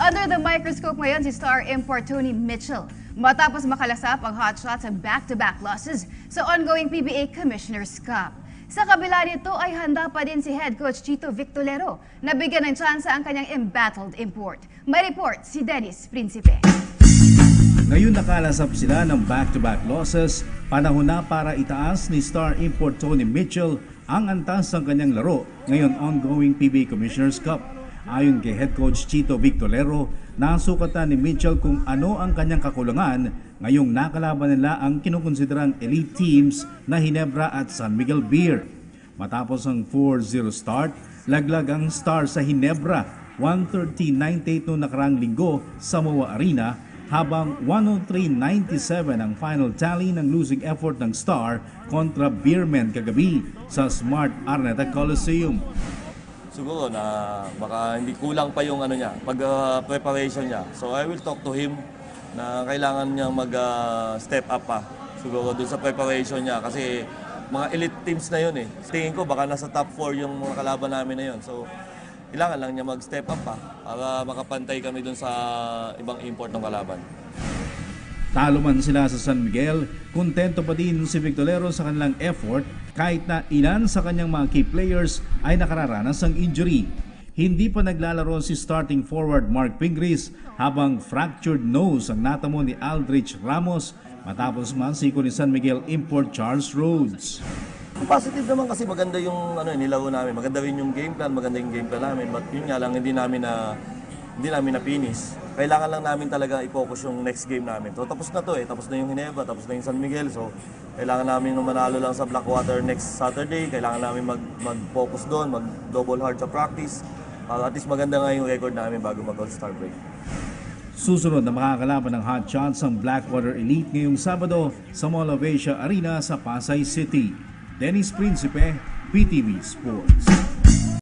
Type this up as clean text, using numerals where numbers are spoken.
Under the microscope ngayon si star import Tony Mitchell matapos makalasap ang hotshot sa back-to-back losses sa ongoing PBA Commissioner's Cup. Sa kabila nito ay handa pa din si head coach Chito Victolero na bigyan ng tsansa ang kanyang embattled import. May report si Dennis Principe. Ngayon nakalasap sila ng back-to-back losses, panahon na para itaas ni star import Tony Mitchell ang antas ng kanyang laro ngayon ongoing PBA Commissioner's Cup. Ayon kay head coach Chito Victolero, nasukatan ni Mitchell kung ano ang kanyang kakulangan ngayong nakalaban nila ang kinukonsiderang elite teams na Ginebra at San Miguel Beer. Matapos ang 4-0 start, laglag ang Star sa Ginebra 130-98 noong nakarang linggo sa MOA Arena, habang 103-97 ang final tally ng losing effort ng Star kontra Beermen kagabi sa Smart Araneta Coliseum. Siguro na baka hindi kulang pa yung preparation niya. So I will talk to him na kailangan niya mag-step up pa. Siguro dun sa preparation niya kasi mga elite teams na yun eh. Tingin ko baka nasa top 4 yung mga kalaban namin na yun. So kailangan lang niya mag-step up pa para makapantay kami dun sa ibang import ng kalaban. Talo man sila sa San Miguel, kontento pa din si Victolero sa kanilang effort kahit na ilan sa kanyang mga key players ay nakararanas ng injury. Hindi pa naglalaro si starting forward Mark Pingris habang fractured nose ang natamo ni Aldrich Ramos matapos mansiko ni San Miguel import Charles Rhodes. Positive naman kasi maganda yung nilaro namin. Maganda rin yung game plan, maganda yung game plan namin. But yun nga lang, hindi namin na-finish. Kailangan lang namin talaga i-focus yung next game namin. So tapos na to eh. Tapos na yung Ginebra, tapos na yung San Miguel. So kailangan namin manalo lang sa Blackwater next Saturday. Kailangan namin mag-focus doon, mag-double hard sa practice. Para at least maganda nga yung record namin bago mag-All-Star break. Susunod na makakalaban ng hot shots ang Blackwater Elite ngayong Sabado sa Mall of Asia Arena sa Pasay City. Dennis Principe, PTV Sports.